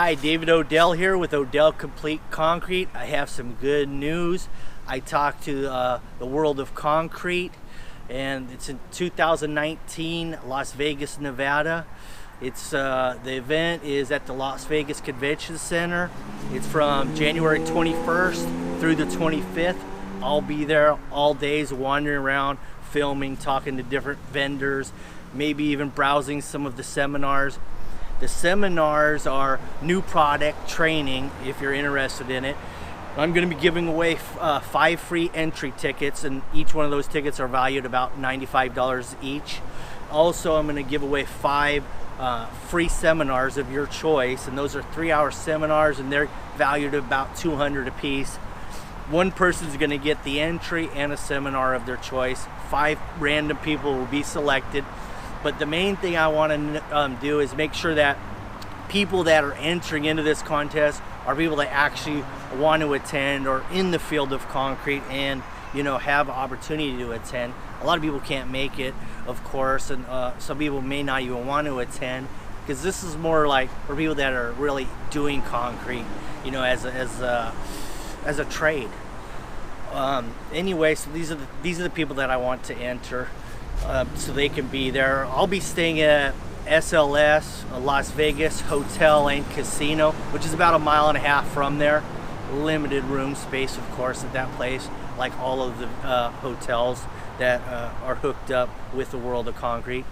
Hi, David Odell here with OdellCompleteConcrete. I have some good news. I talked to the World of Concrete, and it's in 2019, Las Vegas, Nevada. It's the event is at the Las Vegas Convention Center. It's from January 21st through the 25th. I'll be there all days, wandering around, filming, talking to different vendors, maybe even browsing some of the seminars. The seminars are new product training if you're interested in it. I'm going to be giving away 5 free entry tickets, and each one of those tickets are valued about $95 each. Also, I'm going to give away 5 free seminars of your choice, and those are 3-hour seminars, and they're valued at about $200 a piece. One person's going to get the entry and a seminar of their choice. 5 random people will be selected. But the main thing I want to do is make sure that people that are entering into this contest are people that actually want to attend or in the field of concrete and, you know, have opportunity to attend. A lot of people can't make it, of course, and some people may not even want to attend, because this is more like for people that are really doing concrete, you know, as a trade. Anyway, so these are the people that I want to enter. So they can be there. I'll be staying at SLS, a Las Vegas Hotel and Casino, which is about 1.5 miles from there. Limited room space, of course, at that place, like all of the hotels that are hooked up with the World of Concrete.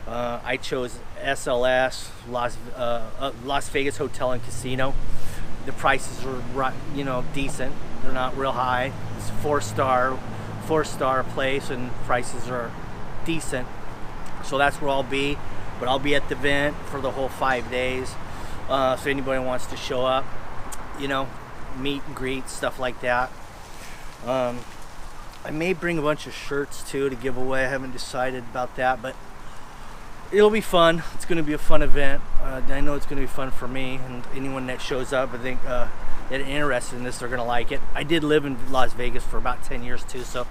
I chose SLS, Las Vegas Hotel and Casino. The prices are, you know, decent. They're not real high. It's a four-star place, and prices are decent. So that's where I'll be, but I'll be at the event for the whole 5 days. So anybody wants to show up, you know, meet and greet, stuff like that. I may bring a bunch of shirts too to give away. I haven't decided about that, but it'll be fun. It's going to be a fun event. I know it's going to be fun for me, and anyone that shows up, I think that are interested in this, they're going to like it. I did live in Las Vegas for about 10 years too, so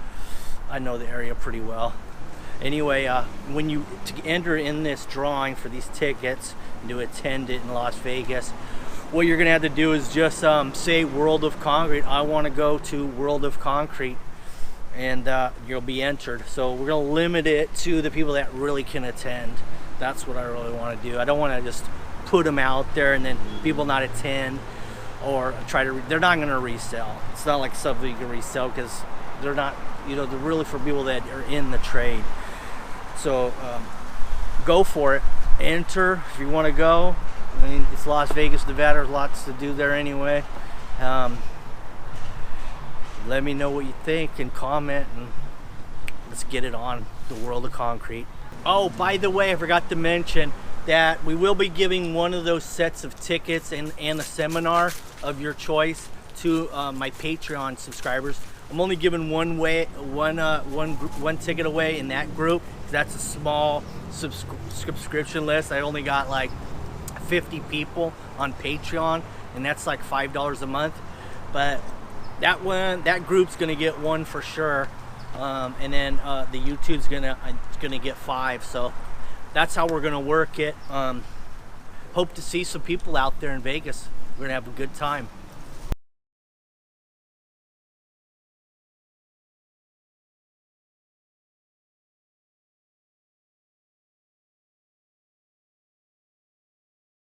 I know the area pretty well. Anyway, when you enter in this drawing for these tickets and to attend it in Las Vegas, what you're going to have to do is just say World of Concrete. I want to go to World of Concrete, and you'll be entered. So we're going to limit it to the people that really can attend. That's what I really want to do. I don't want to just put them out there and then people not attend or try to. They're not going to resell. It's not like something you can resell, because they're not. You know, they're really for people that are in the trade. So go for it. Enter if you want to go. I mean, it's Las Vegas, Nevada. There's lots to do there anyway. Let me know what you think and comment, and let's get it on the World of Concrete. Oh, by the way, I forgot to mention that we will be giving one of those sets of tickets and a seminar of your choice to my Patreon subscribers. I'm only giving one ticket away in that group. That's a small subscription list. I only got like 50 people on Patreon, and that's like $5 a month. But that group's gonna get one for sure, and then the YouTube's gonna get 5. So that's how we're gonna work it. Hope to see some people out there in Vegas. We're gonna have a good time.